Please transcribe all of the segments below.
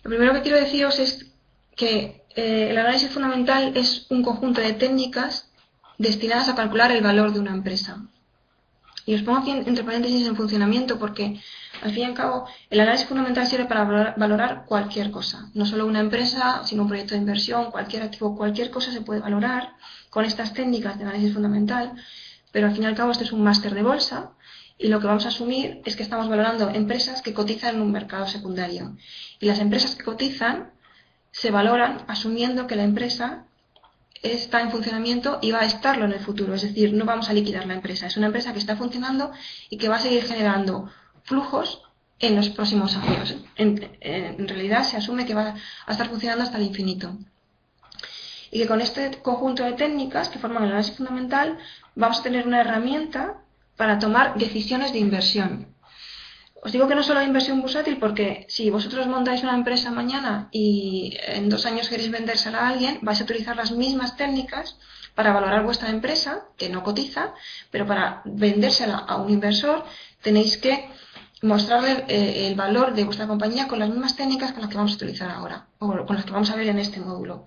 Lo primero que quiero deciros es que el análisis fundamental es un conjunto de técnicas destinadas a calcular el valor de una empresa. Y os pongo aquí entre paréntesis en funcionamiento porque, al fin y al cabo, el análisis fundamental sirve para valorar cualquier cosa. No solo una empresa, sino un proyecto de inversión, cualquier activo, cualquier cosa se puede valorar con estas técnicas de análisis fundamental, pero al fin y al cabo este es un máster de bolsa y lo que vamos a asumir es que estamos valorando empresas que cotizan en un mercado secundario. Y las empresas que cotizan se valoran asumiendo que la empresa está en funcionamiento y va a estarlo en el futuro. Es decir, no vamos a liquidar la empresa. Es una empresa que está funcionando y que va a seguir generando flujos en los próximos años. En realidad se asume que va a estar funcionando hasta el infinito. Y que con este conjunto de técnicas que forman el análisis fundamental vamos a tener una herramienta para tomar decisiones de inversión. Os digo que no solo hay inversión bursátil porque si vosotros montáis una empresa mañana y en 2 años queréis vendérsela a alguien, vais a utilizar las mismas técnicas para valorar vuestra empresa, que no cotiza, pero para vendérsela a un inversor tenéis que mostrarle el valor de vuestra compañía con las mismas técnicas con las que vamos a utilizar ahora, o con las que vamos a ver en este módulo.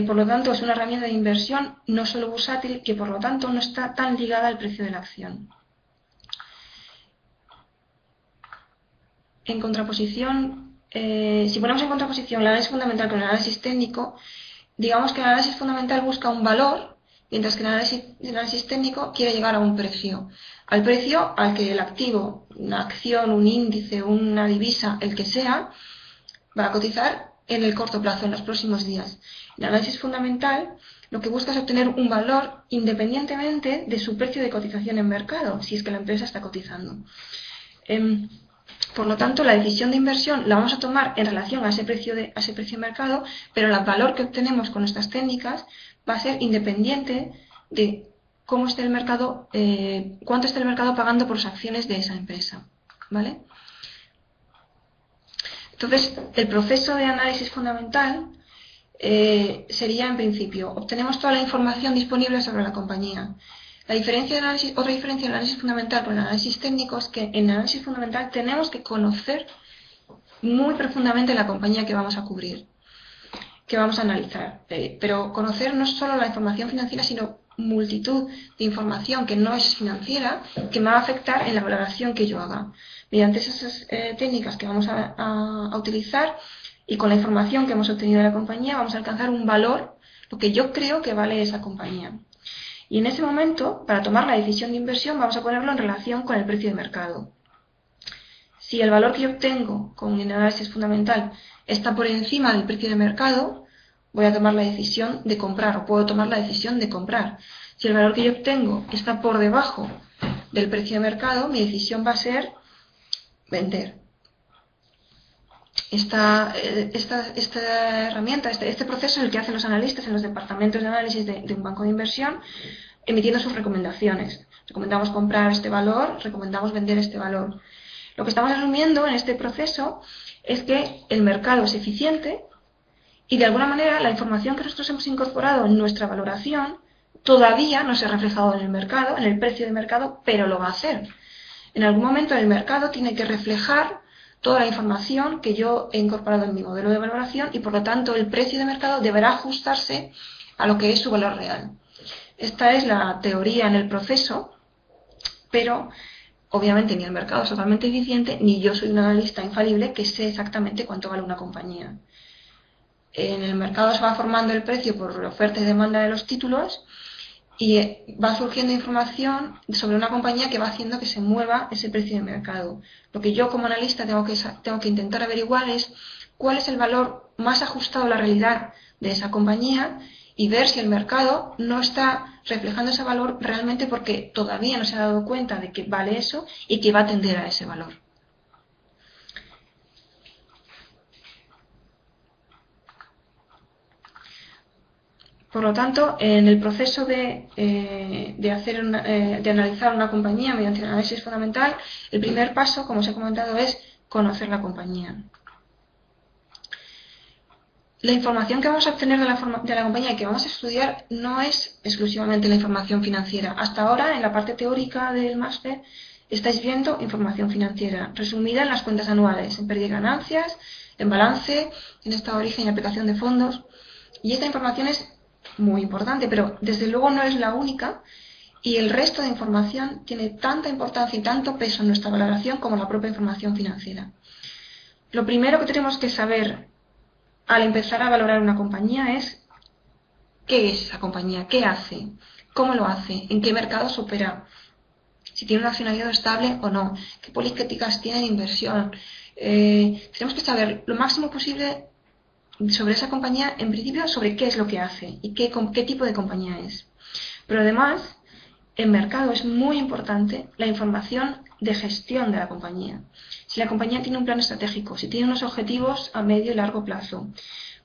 Por lo tanto, es una herramienta de inversión no solo bursátil, que por lo tanto no está tan ligada al precio de la acción. En contraposición, si ponemos en contraposición el análisis fundamental con el análisis técnico, digamos que el análisis fundamental busca un valor, mientras que el análisis técnico quiere llegar a un precio. Al precio al que el activo, una acción, un índice, una divisa, el que sea, va a cotizar en el corto plazo, en los próximos días. El análisis fundamental lo que busca es obtener un valor independientemente de su precio de cotización en mercado, si es que la empresa está cotizando. Por lo tanto, la decisión de inversión la vamos a tomar en relación a ese precio de mercado, pero el valor que obtenemos con estas técnicas va a ser independiente de cómo esté el mercado, cuánto esté el mercado pagando por las acciones de esa empresa, ¿vale? Entonces, el proceso de análisis fundamental sería, en principio, obtenemos toda la información disponible sobre la compañía. Otra diferencia del análisis fundamental con el análisis técnico es que en el análisis fundamental tenemos que conocer muy profundamente la compañía que vamos a cubrir, que vamos a analizar. Pero conocer no solo la información financiera, sino multitud de información que no es financiera, que me va a afectar en la valoración que yo haga. Mediante esas técnicas que vamos a utilizar y con la información que hemos obtenido de la compañía, vamos a alcanzar un valor, lo que yo creo que vale esa compañía. Y en ese momento, para tomar la decisión de inversión, vamos a ponerlo en relación con el precio de mercado. Si el valor que yo obtengo con el análisis fundamental está por encima del precio de mercado, voy a tomar la decisión de comprar o puedo tomar la decisión de comprar. Si el valor que yo obtengo está por debajo del precio de mercado, mi decisión va a ser vender. Esta herramienta, este proceso es el que hacen los analistas en los departamentos de análisis de un banco de inversión, emitiendo sus recomendaciones. Recomendamos comprar este valor, recomendamos vender este valor. Lo que estamos asumiendo en este proceso es que el mercado es eficiente y de alguna manera la información que nosotros hemos incorporado en nuestra valoración todavía no se ha reflejado en el mercado, en el precio de mercado, pero lo va a hacer. En algún momento el mercado tiene que reflejar toda la información que yo he incorporado en mi modelo de valoración y por lo tanto el precio de mercado deberá ajustarse a lo que es su valor real. Esta es la teoría en el proceso, pero obviamente ni el mercado es totalmente eficiente ni yo soy un analista infalible que sé exactamente cuánto vale una compañía. En el mercado se va formando el precio por oferta y demanda de los títulos y va surgiendo información sobre una compañía que va haciendo que se mueva ese precio de mercado. Lo que yo como analista tengo que intentar averiguar es cuál es el valor más ajustado a la realidad de esa compañía y ver si el mercado no está reflejando ese valor realmente porque todavía no se ha dado cuenta de que vale eso y que va a tender a ese valor. Por lo tanto, en el proceso de analizar una compañía mediante el análisis fundamental, el primer paso, como os he comentado, es conocer la compañía. La información que vamos a obtener de la compañía y que vamos a estudiar no es exclusivamente la información financiera. Hasta ahora, en la parte teórica del máster, estáis viendo información financiera resumida en las cuentas anuales, en pérdidas y ganancias, en balance, en estado de origen y aplicación de fondos. Y esta información es muy importante, pero desde luego no es la única, y el resto de información tiene tanta importancia y tanto peso en nuestra valoración como la propia información financiera. Lo primero que tenemos que saber al empezar a valorar una compañía es qué es esa compañía, qué hace, cómo lo hace, en qué mercados opera, si tiene un accionariado estable o no, qué políticas tiene de inversión. Tenemos que saber lo máximo posible sobre esa compañía, en principio sobre qué es lo que hace y qué tipo de compañía es. Pero además, en mercado es muy importante la información de gestión de la compañía. Si la compañía tiene un plan estratégico, si tiene unos objetivos a medio y largo plazo,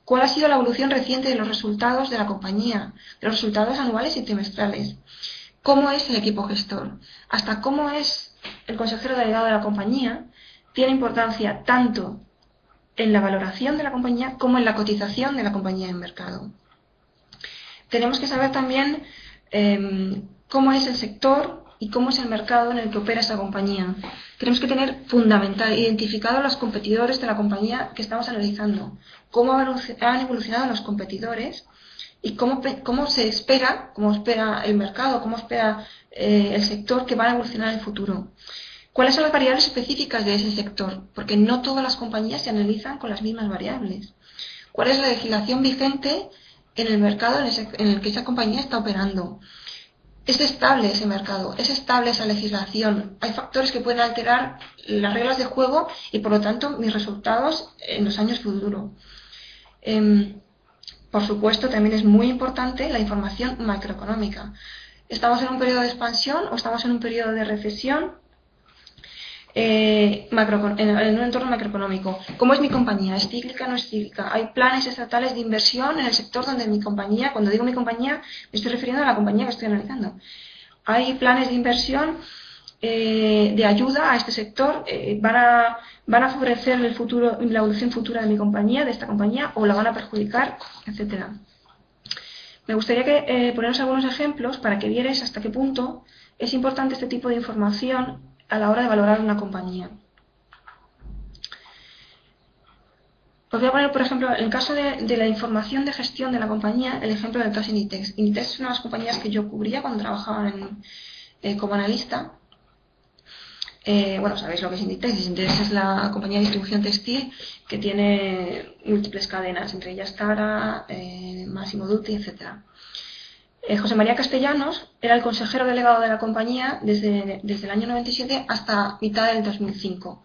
cuál ha sido la evolución reciente de los resultados de la compañía, de los resultados anuales y trimestrales, cómo es el equipo gestor, hasta cómo es el consejero delegado de la compañía, tiene importancia tanto en la valoración de la compañía como en la cotización de la compañía en mercado. Tenemos que saber también cómo es el sector y cómo es el mercado en el que opera esa compañía. Tenemos que tener fundamental identificados los competidores de la compañía que estamos analizando, cómo han evolucionado los competidores y cómo espera el mercado, cómo espera el sector que va a evolucionar en el futuro. ¿Cuáles son las variables específicas de ese sector? Porque no todas las compañías se analizan con las mismas variables. ¿Cuál es la legislación vigente en el mercado en el que esa compañía está operando? ¿Es estable ese mercado? ¿Es estable esa legislación? Hay factores que pueden alterar las reglas de juego y, por lo tanto, mis resultados en los años futuros. Por supuesto, también es muy importante la información macroeconómica. ¿Estamos en un periodo de expansión o estamos en un periodo de recesión? En un entorno macroeconómico. ¿Cómo es mi compañía? ¿Es cíclica o no es cíclica? ¿Hay planes estatales de inversión en el sector donde mi compañía, cuando digo mi compañía, me estoy refiriendo a la compañía que estoy analizando? ¿Hay planes de inversión de ayuda a este sector? ¿Van a favorecer la evolución futura de mi compañía, de esta compañía, o la van a perjudicar, etcétera? Me gustaría poneros algunos ejemplos para que vierais hasta qué punto es importante este tipo de información a la hora de valorar una compañía. Os voy a poner, por ejemplo, en el caso de la información de gestión de la compañía, el ejemplo del caso Inditex. Inditex es una de las compañías que yo cubría cuando trabajaba como analista. Bueno, sabéis lo que es Inditex. Inditex es la compañía de distribución textil que tiene múltiples cadenas, entre ellas Zara, Massimo Dutti, etcétera. José María Castellanos era el consejero delegado de la compañía desde el año 97 hasta mitad del 2005.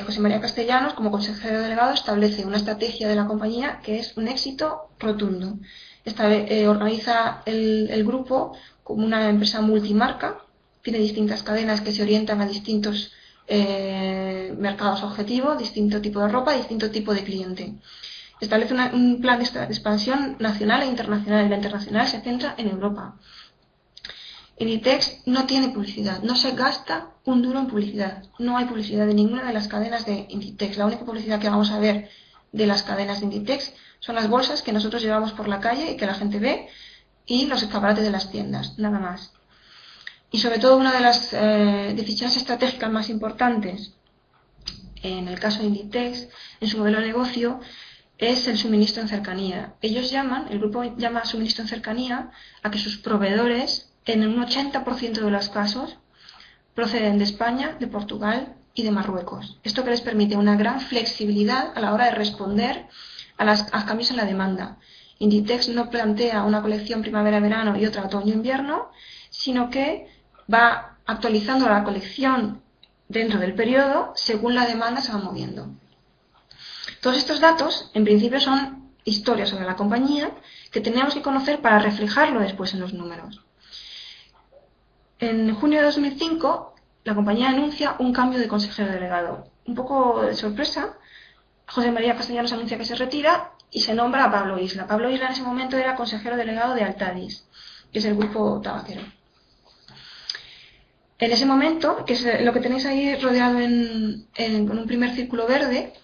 José María Castellanos, como consejero delegado, establece una estrategia de la compañía que es un éxito rotundo. Organiza el grupo como una empresa multimarca, tiene distintas cadenas que se orientan a distintos mercados objetivos, distinto tipo de ropa, distinto tipo de cliente. Establece un plan de expansión nacional e internacional. La internacional se centra en Europa. Inditex no tiene publicidad, no se gasta un duro en publicidad. No hay publicidad de ninguna de las cadenas de Inditex. La única publicidad que vamos a ver de las cadenas de Inditex son las bolsas que nosotros llevamos por la calle y que la gente ve, y los escaparates de las tiendas, nada más. Y sobre todo, una de las decisiones estratégicas más importantes en el caso de Inditex, en su modelo de negocio, es el suministro en cercanía. El grupo llama suministro en cercanía a que sus proveedores, en un 80% de los casos, proceden de España, de Portugal y de Marruecos. Esto que les permite una gran flexibilidad a la hora de responder a cambios en la demanda. Inditex no plantea una colección primavera-verano y otra otoño-invierno, sino que va actualizando la colección dentro del periodo según la demanda se va moviendo. Todos estos datos, en principio, son historias sobre la compañía que tenemos que conocer para reflejarlo después en los números. En junio de 2005, la compañía anuncia un cambio de consejero delegado. Un poco de sorpresa, José María Castellanos anuncia que se retira y se nombra a Pablo Isla. Pablo Isla en ese momento era consejero delegado de Altadis, que es el grupo tabaquero. En ese momento, que es lo que tenéis ahí rodeado con un primer círculo verde,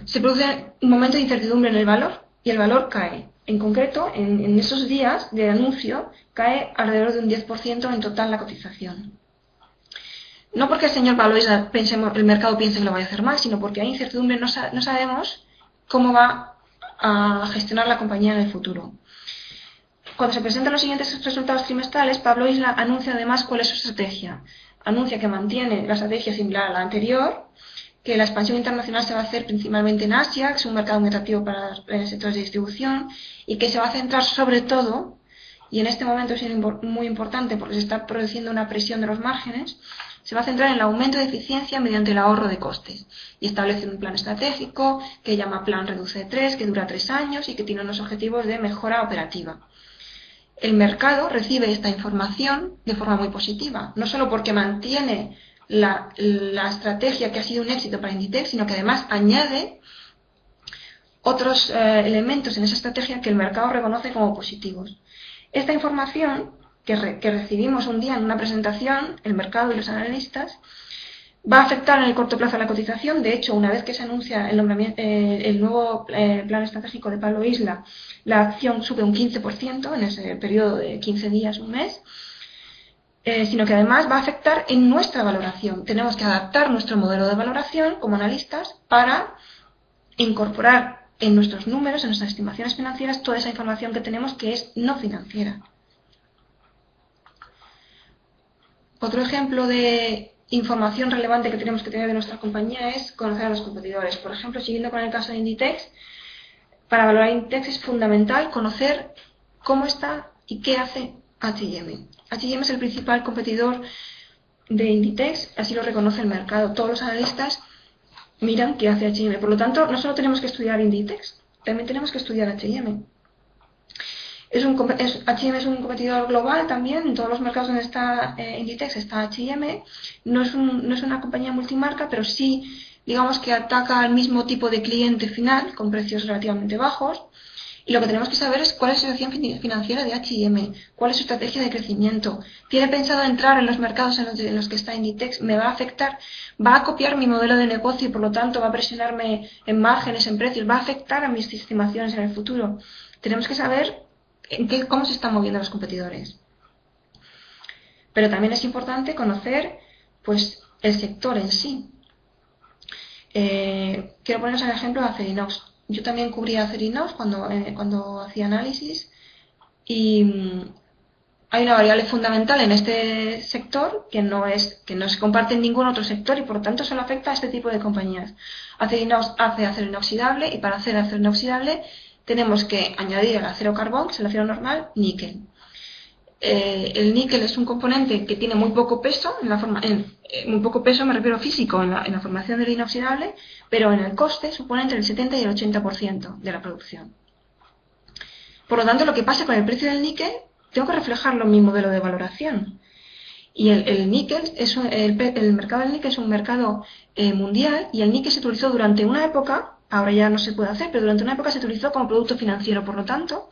se produce un momento de incertidumbre en el valor y el valor cae. En concreto, en esos días de anuncio, cae alrededor de un 10% en total la cotización. No porque el señor Valois el mercado piense que lo vaya a hacer mal, sino porque hay incertidumbre, no sabemos cómo va a gestionar la compañía en el futuro. Cuando se presentan los siguientes resultados trimestrales, Pablo Isla anuncia además cuál es su estrategia. Anuncia que mantiene la estrategia similar a la anterior, que la expansión internacional se va a hacer principalmente en Asia, que es un mercado muy atractivo para sectores de distribución, y que se va a centrar sobre todo, y en este momento es muy importante porque se está produciendo una presión de los márgenes, se va a centrar en el aumento de eficiencia mediante el ahorro de costes. Y establece un plan estratégico que llama Plan Reduce 3, que dura 3 años y que tiene unos objetivos de mejora operativa. El mercado recibe esta información de forma muy positiva, no solo porque mantiene la estrategia que ha sido un éxito para Inditex, sino que además añade otros elementos en esa estrategia que el mercado reconoce como positivos. Esta información que recibimos un día en una presentación, el mercado y los analistas, va a afectar en el corto plazo a la cotización. De hecho, una vez que se anuncia el nuevo plan estratégico de Pablo Isla, la acción sube un 15% en ese periodo de 15 días, un mes, sino que además va a afectar en nuestra valoración. Tenemos que adaptar nuestro modelo de valoración como analistas para incorporar en nuestros números, en nuestras estimaciones financieras, toda esa información que tenemos que es no financiera. Otro ejemplo de información relevante que tenemos que tener de nuestra compañía es conocer a los competidores. Por ejemplo, siguiendo con el caso de Inditex, para valorar Inditex es fundamental conocer cómo está y qué hace H&M. H&M es el principal competidor de Inditex, así lo reconoce el mercado. Todos los analistas miran qué hace H&M. Por lo tanto, no solo tenemos que estudiar Inditex, también tenemos que estudiar H&M. H&M es un competidor global también, en todos los mercados donde está Inditex está H&M. No es una compañía multimarca, pero sí, digamos que ataca al mismo tipo de cliente final, con precios relativamente bajos. Y lo que tenemos que saber es cuál es la situación financiera de H&M, cuál es su estrategia de crecimiento. ¿Tiene pensado entrar en los mercados en los que está Inditex? ¿Me va a afectar? ¿Va a copiar mi modelo de negocio y por lo tanto va a presionarme en márgenes, en precios? ¿Va a afectar a mis estimaciones en el futuro? Tenemos que saber cómo se están moviendo los competidores. Pero también es importante conocer pues, el sector en sí. Quiero poneros el ejemplo de Acerinox. Yo también cubría Acerinox cuando hacía análisis y hay una variable fundamental en este sector que no se comparte en ningún otro sector y por lo tanto solo afecta a este tipo de compañías. Acerinox hace acero inoxidable y para hacer acero inoxidable tenemos que añadir al acero carbón, que es el acero normal, níquel. El níquel es un componente que tiene muy poco peso, muy poco peso me refiero físico en la formación del inoxidable, pero en el coste supone entre el 70 y el 80% de la producción. Por lo tanto, lo que pasa con el precio del níquel, tengo que reflejarlo en mi modelo de valoración. Y el níquel, el mercado del níquel es un mercado mundial y el níquel se utilizó durante una época, ahora ya no se puede hacer, pero durante una época se utilizó como producto financiero. Por lo tanto,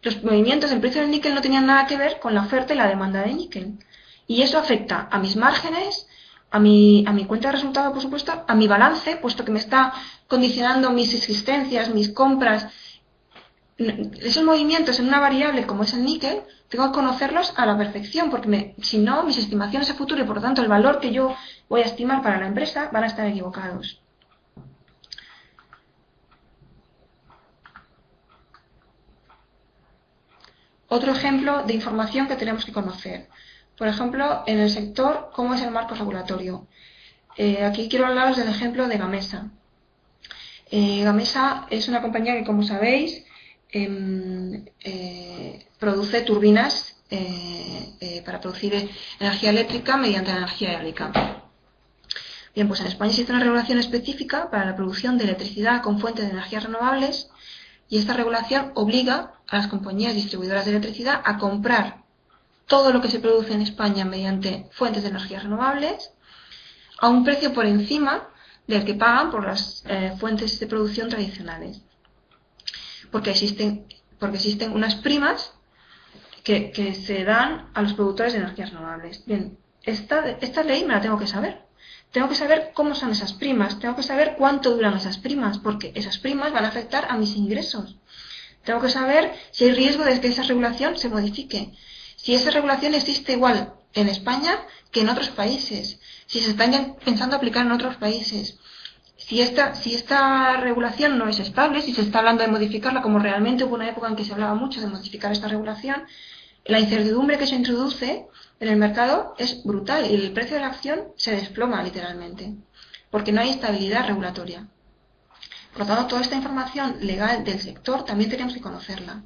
los movimientos del precio del níquel no tenían nada que ver con la oferta y la demanda de níquel. Y eso afecta a mis márgenes, a mi cuenta de resultado, por supuesto, a mi balance, puesto que me está condicionando mis existencias, mis compras. Esos movimientos en una variable como es el níquel, tengo que conocerlos a la perfección, porque si no, mis estimaciones a futuro y por lo tanto el valor que yo voy a estimar para la empresa van a estar equivocados. Otro ejemplo de información que tenemos que conocer. Por ejemplo, en el sector, ¿cómo es el marco regulatorio? Aquí quiero hablaros del ejemplo de Gamesa. Gamesa es una compañía que, como sabéis, produce turbinas para producir energía eléctrica mediante la energía eólica. Bien, pues en España existe una regulación específica para la producción de electricidad con fuentes de energías renovables y esta regulación obliga a las compañías distribuidoras de electricidad a comprar todo lo que se produce en España mediante fuentes de energías renovables a un precio por encima del que pagan por las fuentes de producción tradicionales. Porque existen unas primas que se dan a los productores de energías renovables. Bien, esta ley me la tengo que saber. Tengo que saber cómo son esas primas, tengo que saber cuánto duran esas primas, porque esas primas van a afectar a mis ingresos. Tengo que saber si hay riesgo de que esa regulación se modifique. Si esa regulación existe igual en España que en otros países, si se están ya pensando aplicar en otros países. Si esta regulación no es estable, si se está hablando de modificarla, como realmente hubo una época en que se hablaba mucho de modificar esta regulación, la incertidumbre que se introduce en el mercado es brutal y el precio de la acción se desploma literalmente, porque no hay estabilidad regulatoria. Por lo tanto, toda esta información legal del sector también tenemos que conocerla.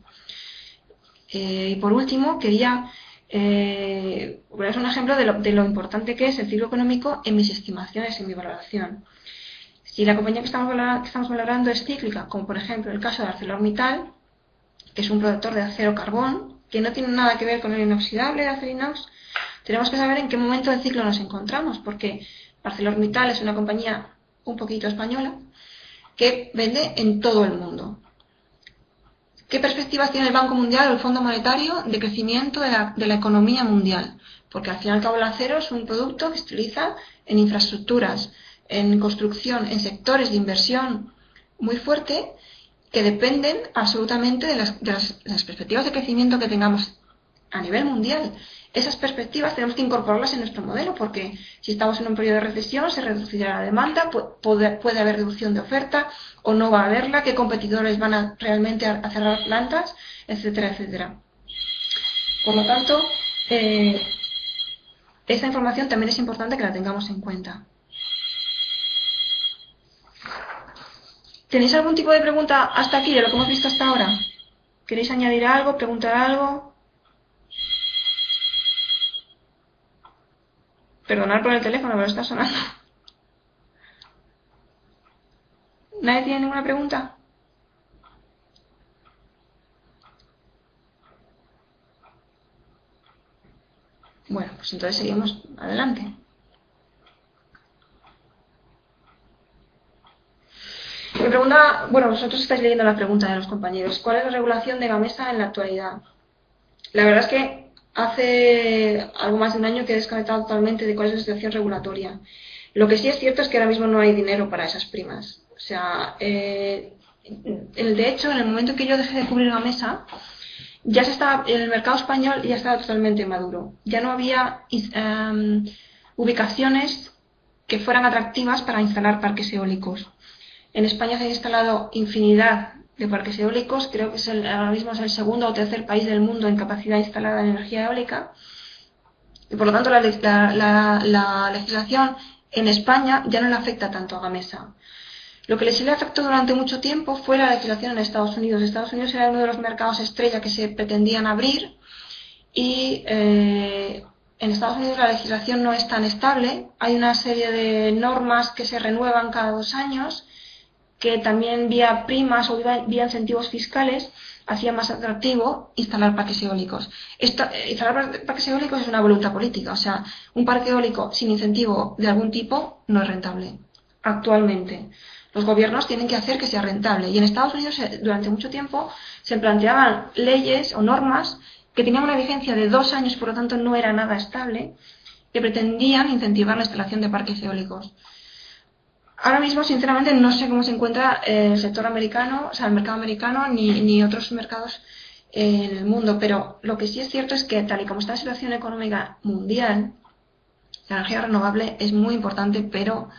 Y por último, quería poneros un ejemplo de lo importante que es el ciclo económico en mis estimaciones, en mi valoración. Si la compañía que estamos valorando es cíclica, como por ejemplo el caso de ArcelorMittal, que es un productor de acero carbón, que no tiene nada que ver con el inoxidable de acero inox, tenemos que saber en qué momento del ciclo nos encontramos, porque ArcelorMittal es una compañía un poquito española que vende en todo el mundo. ¿Qué perspectivas tiene el Banco Mundial o el Fondo Monetario de crecimiento de la economía mundial? Porque al fin y al cabo el acero es un producto que se utiliza en infraestructuras, en construcción, en sectores de inversión muy fuerte que dependen absolutamente de las perspectivas de crecimiento que tengamos a nivel mundial. Esas perspectivas tenemos que incorporarlas en nuestro modelo porque si estamos en un periodo de recesión se reducirá la demanda, puede haber reducción de oferta o no va a haberla, qué competidores van realmente a cerrar plantas, etcétera, etcétera. Por lo tanto, esta información también es importante que la tengamos en cuenta. ¿Tenéis algún tipo de pregunta hasta aquí de lo que hemos visto hasta ahora? ¿Queréis añadir algo, preguntar algo? Perdonad por el teléfono, pero está sonando. ¿Nadie tiene ninguna pregunta? Bueno, pues entonces seguimos adelante. Me pregunta, bueno, vosotros estáis leyendo la pregunta de los compañeros. ¿Cuál es la regulación de Gamesa en la actualidad? La verdad es que hace algo más de un año que he desconectado totalmente de cuál es la situación regulatoria. Lo que sí es cierto es que ahora mismo no hay dinero para esas primas. O sea, de hecho, en el momento en que yo dejé de cubrir Gamesa, ya el mercado español ya estaba totalmente maduro. Ya no había ubicaciones que fueran atractivas para instalar parques eólicos. En España se han instalado infinidad de parques eólicos, creo que ahora mismo es el segundo o tercer país del mundo en capacidad instalada en energía eólica, y por lo tanto la legislación en España ya no le afecta tanto a Gamesa. Lo que sí le afectó durante mucho tiempo fue la legislación en Estados Unidos. Estados Unidos era uno de los mercados estrella que se pretendían abrir y en Estados Unidos la legislación no es tan estable. Hay una serie de normas que se renuevan cada 2 años que también vía primas o vía incentivos fiscales hacía más atractivo instalar parques eólicos. Instalar parques eólicos es una voluntad política, o sea, un parque eólico sin incentivo de algún tipo no es rentable actualmente. Los gobiernos tienen que hacer que sea rentable y en Estados Unidos durante mucho tiempo se planteaban leyes o normas que tenían una vigencia de 2 años, por lo tanto no era nada estable, que pretendían incentivar la instalación de parques eólicos. Ahora mismo, sinceramente, no sé cómo se encuentra el sector americano, o sea, el mercado americano, ni otros mercados en el mundo, pero lo que sí es cierto es que, tal y como está la situación económica mundial, la energía renovable es muy importante, pero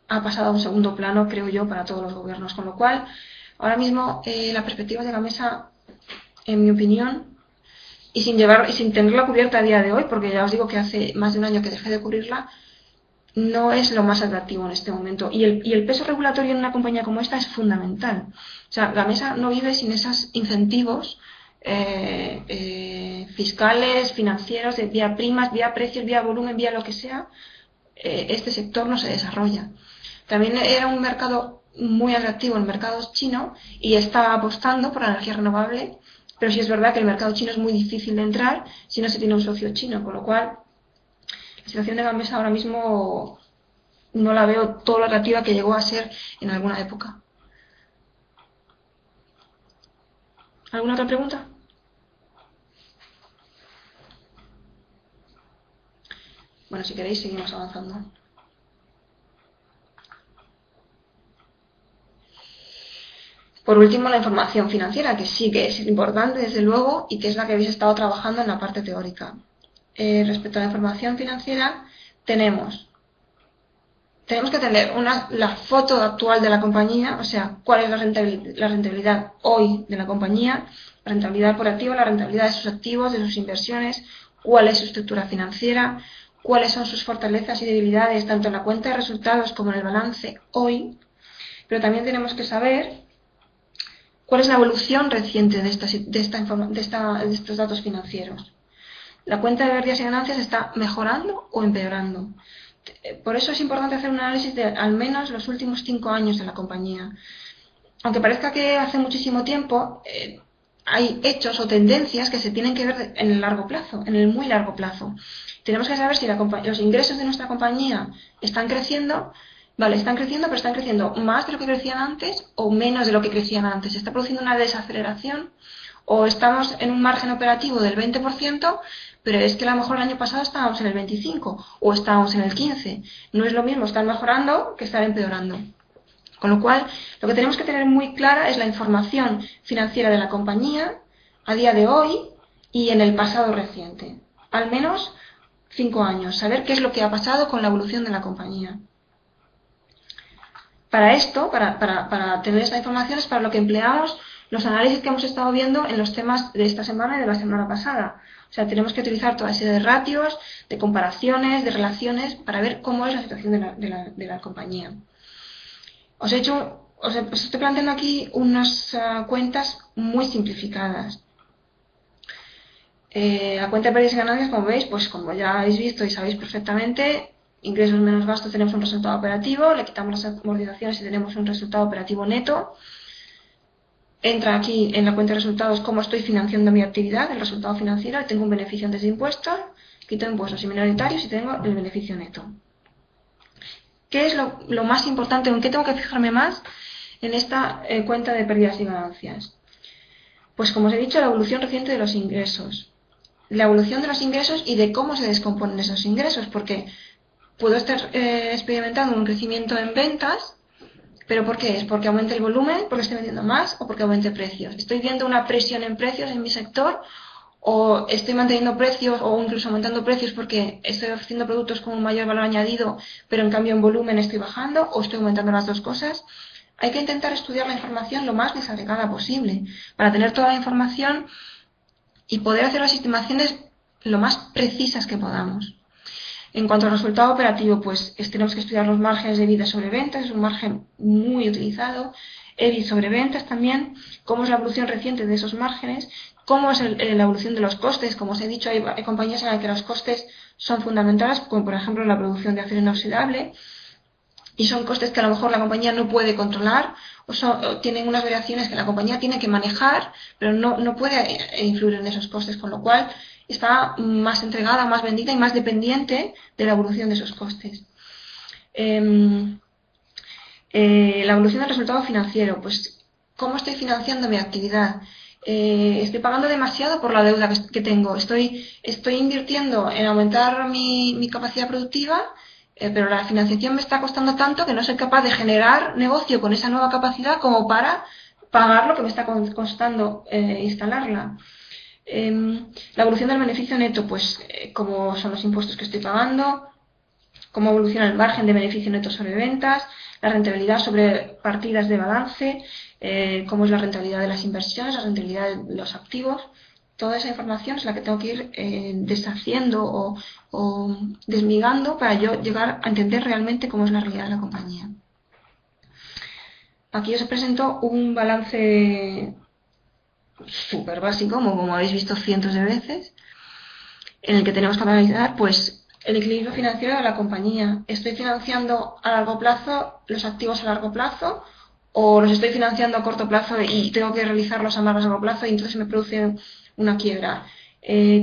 ha pasado a un segundo plano, creo yo, para todos los gobiernos. Con lo cual, ahora mismo, la perspectiva de Gamesa, en mi opinión, y sin tenerla cubierta a día de hoy, porque ya os digo que hace más de un año que dejé de cubrirla, no es lo más atractivo en este momento. Y el peso regulatorio en una compañía como esta es fundamental. O sea, Gamesa no vive sin esos incentivos fiscales, financieros, vía primas, vía precios, vía volumen, vía lo que sea. Este sector no se desarrolla. También era un mercado muy atractivo, el mercado chino, y estaba apostando por la energía renovable, pero sí es verdad que el mercado chino es muy difícil de entrar si no se tiene un socio chino, con lo cual la situación de Gamesa ahora mismo no la veo todo lo atractiva que llegó a ser en alguna época. ¿Alguna otra pregunta? Bueno, si queréis seguimos avanzando. Por último, la información financiera, que sí que es importante, desde luego, y que es la que habéis estado trabajando en la parte teórica. Respecto a la información financiera, tenemos que tener la foto actual de la compañía, o sea, cuál es la rentabilidad hoy de la compañía, la rentabilidad por activo, la rentabilidad de sus activos, de sus inversiones, cuál es su estructura financiera, cuáles son sus fortalezas y debilidades, tanto en la cuenta de resultados como en el balance hoy, pero también tenemos que saber cuál es la evolución reciente de estos datos financieros. ¿La cuenta de pérdidas y ganancias está mejorando o empeorando? Por eso es importante hacer un análisis de al menos los últimos 5 años de la compañía. Aunque parezca que hace muchísimo tiempo, hay hechos o tendencias que se tienen que ver en el largo plazo, en el muy largo plazo. Tenemos que saber si los ingresos de nuestra compañía están creciendo. Vale, están creciendo, pero están creciendo más de lo que crecían antes o menos de lo que crecían antes. ¿Se está produciendo una desaceleración? ¿O estamos en un margen operativo del 20%, pero es que a lo mejor el año pasado estábamos en el 25% o estábamos en el 15%? No es lo mismo estar mejorando que estar empeorando. Con lo cual, lo que tenemos que tener muy clara es la información financiera de la compañía a día de hoy y en el pasado reciente. Al menos 5 años. Saber qué es lo que ha pasado con la evolución de la compañía. Para esto, para tener esta información, es para lo que empleamos los análisis que hemos estado viendo en los temas de esta semana y de la semana pasada. O sea, tenemos que utilizar toda serie de ratios, de comparaciones, de relaciones, para ver cómo es la situación de la compañía. Os estoy planteando aquí unas cuentas muy simplificadas. La cuenta de pérdidas y ganancias, como veis, pues como ya habéis visto y sabéis perfectamente, ingresos menos gastos tenemos un resultado operativo, le quitamos las amortizaciones y tenemos un resultado operativo neto. Entra aquí en la cuenta de resultados cómo estoy financiando mi actividad, el resultado financiero, y tengo un beneficio antes de impuestos, quito impuestos y minoritarios y tengo el beneficio neto. ¿Qué es lo más importante, en qué tengo que fijarme más en esta cuenta de pérdidas y ganancias? Pues como os he dicho, la evolución reciente de los ingresos. La evolución de los ingresos y de cómo se descomponen esos ingresos, porque puedo estar experimentando un crecimiento en ventas, ¿pero por qué es? ¿Porque aumente el volumen? ¿Porque estoy vendiendo más? ¿O porque aumente precios? ¿Estoy viendo una presión en precios en mi sector? ¿O estoy manteniendo precios o incluso aumentando precios porque estoy ofreciendo productos con un mayor valor añadido, pero en cambio en volumen estoy bajando? ¿O estoy aumentando las dos cosas? Hay que intentar estudiar la información lo más desagregada posible para tener toda la información y poder hacer las estimaciones lo más precisas que podamos. En cuanto al resultado operativo, pues tenemos que estudiar los márgenes de EBITDA sobre ventas, es un margen muy utilizado, EBIT sobre ventas también, cómo es la evolución reciente de esos márgenes, cómo es la evolución de los costes. Como os he dicho, hay compañías en las que los costes son fundamentales, como por ejemplo la producción de acero inoxidable, y son costes que a lo mejor la compañía no puede controlar o tienen unas variaciones que la compañía tiene que manejar, pero no puede influir en esos costes, con lo cual está más entregada, más vendida y más dependiente de la evolución de esos costes. La evolución del resultado financiero, pues ¿cómo estoy financiando mi actividad? Estoy pagando demasiado por la deuda que tengo, estoy invirtiendo en aumentar mi capacidad productiva, pero la financiación me está costando tanto que no soy capaz de generar negocio con esa nueva capacidad como para pagar lo que me está costando instalarla. La evolución del beneficio neto, pues cómo son los impuestos que estoy pagando, cómo evoluciona el margen de beneficio neto sobre ventas, la rentabilidad sobre partidas de balance, cómo es la rentabilidad de las inversiones, la rentabilidad de los activos. Toda esa información es la que tengo que ir deshaciendo o desmigando para yo llegar a entender realmente cómo es la realidad de la compañía. Aquí os presento un balance súper básico, como habéis visto cientos de veces, en el que tenemos que analizar pues el equilibrio financiero de la compañía. ¿Estoy financiando a largo plazo los activos a largo plazo o los estoy financiando a corto plazo y tengo que realizarlos a más largo plazo y entonces me produce una quiebra?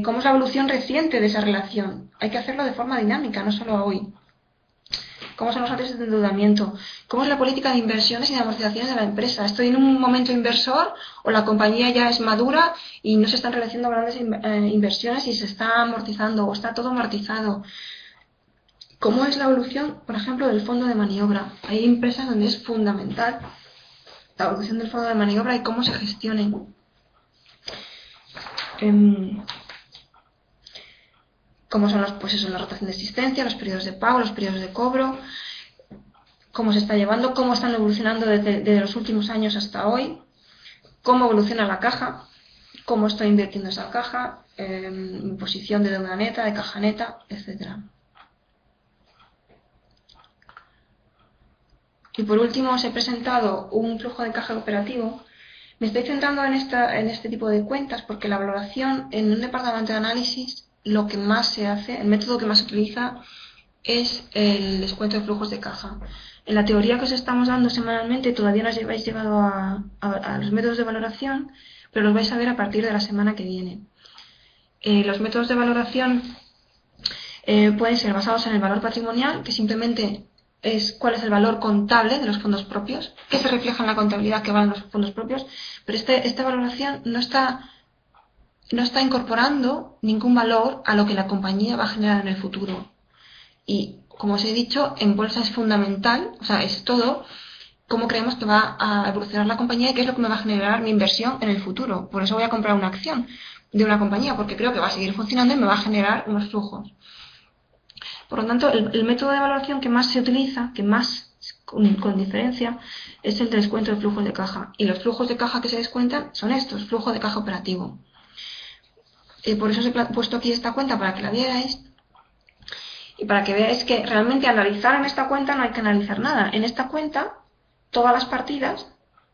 ¿Cómo es la evolución reciente de esa relación? Hay que hacerlo de forma dinámica, no solo hoy. ¿Cómo son los ratios de endeudamiento? ¿Cómo es la política de inversiones y de amortizaciones de la empresa? ¿Estoy en un momento inversor o la compañía ya es madura y no se están realizando grandes inversiones y se está amortizando o está todo amortizado? ¿Cómo es la evolución, por ejemplo, del fondo de maniobra? Hay empresas donde es fundamental la evolución del fondo de maniobra y cómo se gestione. cómo son pues eso, la rotación de existencia, los periodos de pago, los periodos de cobro, cómo se está llevando, cómo están evolucionando desde los últimos años hasta hoy, cómo evoluciona la caja, cómo estoy invirtiendo esa caja, mi posición de deuda neta, de caja neta, etcétera. Y por último os he presentado un flujo de caja operativo. Me estoy centrando en este tipo de cuentas porque la valoración en un departamento de análisis, lo que más se hace, el método que más se utiliza es el descuento de flujos de caja. En la teoría que os estamos dando semanalmente todavía no os habéis llegado a los métodos de valoración, pero los vais a ver a partir de la semana que viene. Los métodos de valoración pueden ser basados en el valor patrimonial, que simplemente es cuál es el valor contable de los fondos propios, que se refleja en la contabilidad que valen los fondos propios, pero esta valoración no está incorporando ningún valor a lo que la compañía va a generar en el futuro. Y, como os he dicho, en bolsa es fundamental, o sea, es todo cómo creemos que va a evolucionar la compañía y qué es lo que me va a generar mi inversión en el futuro. Por eso voy a comprar una acción de una compañía, porque creo que va a seguir funcionando y me va a generar unos flujos. Por lo tanto, el método de valoración que más se utiliza, que más con diferencia, es el de descuento de flujos de caja. Y los flujos de caja que se descuentan son estos, flujo de caja operativo. Por eso os he puesto aquí esta cuenta para que la vierais y para que veáis que realmente analizar en esta cuenta no hay que analizar nada. En esta cuenta todas las partidas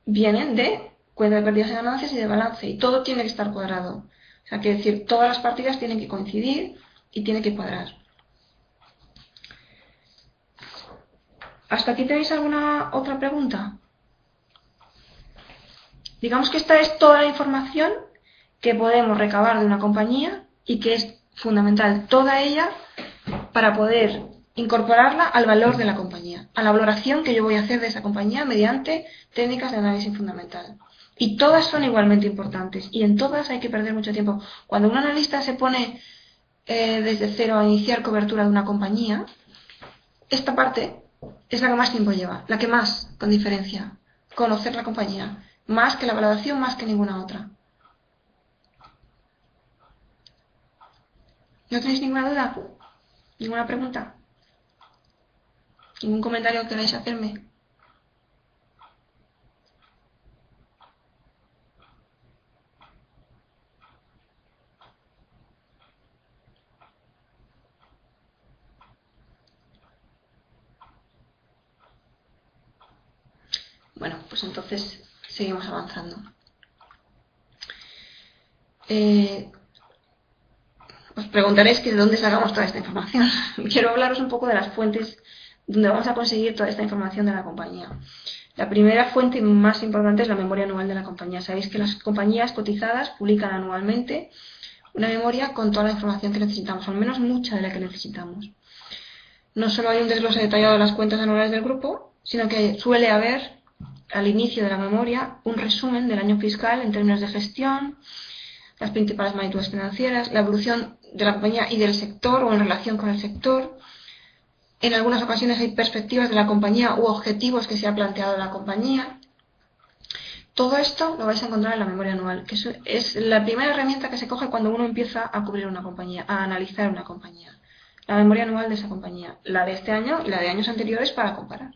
vienen de cuenta de pérdidas y ganancias y de balance y todo tiene que estar cuadrado. O sea, quiere decir, todas las partidas tienen que coincidir y tienen que cuadrar. ¿Hasta aquí tenéis alguna otra pregunta? Digamos que esta es toda la información que podemos recabar de una compañía y que es fundamental toda ella para poder incorporarla al valor de la compañía, a la valoración que yo voy a hacer de esa compañía mediante técnicas de análisis fundamental. Y todas son igualmente importantes y en todas hay que perder mucho tiempo. Cuando un analista se pone desde cero a iniciar cobertura de una compañía, esta parte es la que más tiempo lleva, la que más, con diferencia, conocer la compañía, más que la valoración, más que ninguna otra. ¿No tenéis ninguna duda? ¿Ninguna pregunta? ¿Ningún comentario que queráis hacerme? Bueno, pues entonces seguimos avanzando. Os preguntaréis que de dónde sacamos toda esta información. Quiero hablaros un poco de las fuentes donde vamos a conseguir toda esta información de la compañía. La primera fuente más importante es la memoria anual de la compañía. Sabéis que las compañías cotizadas publican anualmente una memoria con toda la información que necesitamos, al menos mucha de la que necesitamos. No solo hay un desglose detallado de las cuentas anuales del grupo, sino que suele haber al inicio de la memoria un resumen del año fiscal en términos de gestión, las principales magnitudes financieras, la evolución de la compañía y del sector o en relación con el sector. En algunas ocasiones hay perspectivas de la compañía u objetivos que se ha planteado la compañía. Todo esto lo vais a encontrar en la memoria anual, que es la primera herramienta que se coge cuando uno empieza a cubrir una compañía, a analizar una compañía. La memoria anual de esa compañía, la de este año y la de años anteriores para comparar.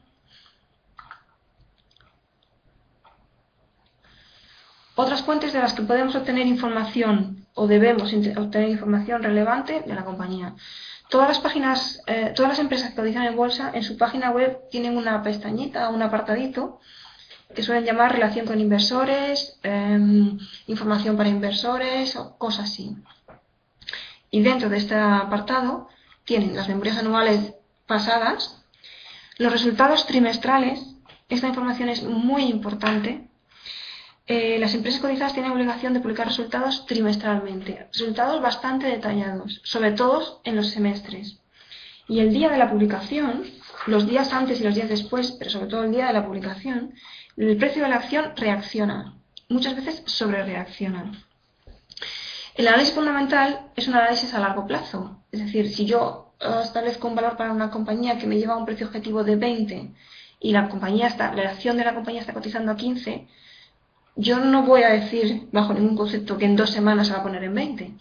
Otras fuentes de las que podemos obtener información o debemos obtener información relevante de la compañía. Todas las empresas que cotizan en bolsa, en su página web tienen una pestañita, un apartadito, que suelen llamar relación con inversores, información para inversores o cosas así. Y dentro de este apartado tienen las memorias anuales pasadas, los resultados trimestrales. Esta información es muy importante. Las empresas cotizadas tienen obligación de publicar resultados trimestralmente, resultados bastante detallados, sobre todo en los semestres. Y el día de la publicación, los días antes y los días después, pero sobre todo el día de la publicación, el precio de la acción reacciona, muchas veces sobrereacciona. El análisis fundamental es un análisis a largo plazo, es decir, si yo establezco un valor para una compañía que me lleva a un precio objetivo de 20 y la acción de la compañía está cotizando a 15, yo no voy a decir bajo ningún concepto que en 2 semanas se va a poner en 20.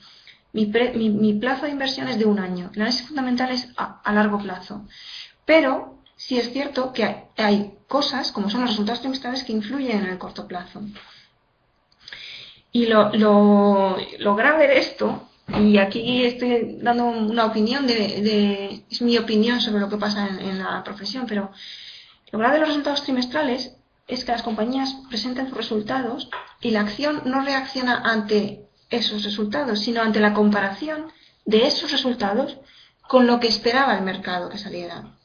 mi plazo de inversión es de 1 año. El análisis fundamental es a largo plazo. Pero sí es cierto que hay cosas, como son los resultados trimestrales, que influyen en el corto plazo. Y lo grave de esto, y aquí estoy dando una opinión, es mi opinión sobre lo que pasa en la profesión, pero lo grave de los resultados trimestrales es que las compañías presentan sus resultados y la acción no reacciona ante esos resultados, sino ante la comparación de esos resultados con lo que esperaba el mercado que saliera.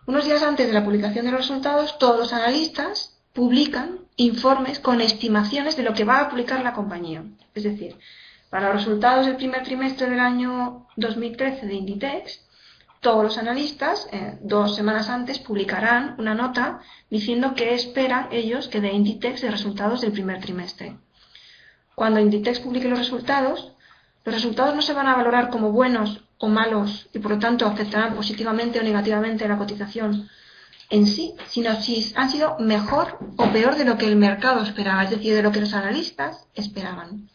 Unos días antes de la publicación de los resultados, todos los analistas publican informes con estimaciones de lo que va a publicar la compañía. Es decir, para los resultados del primer trimestre del año 2013 de Inditex, todos los analistas 2 semanas antes publicarán una nota diciendo qué esperan ellos que dé Inditex de resultados del primer trimestre. Cuando Inditex publique los resultados no se van a valorar como buenos o malos y por lo tanto afectarán positivamente o negativamente la cotización en sí, sino si han sido mejor o peor de lo que el mercado esperaba, es decir, de lo que los analistas esperaban.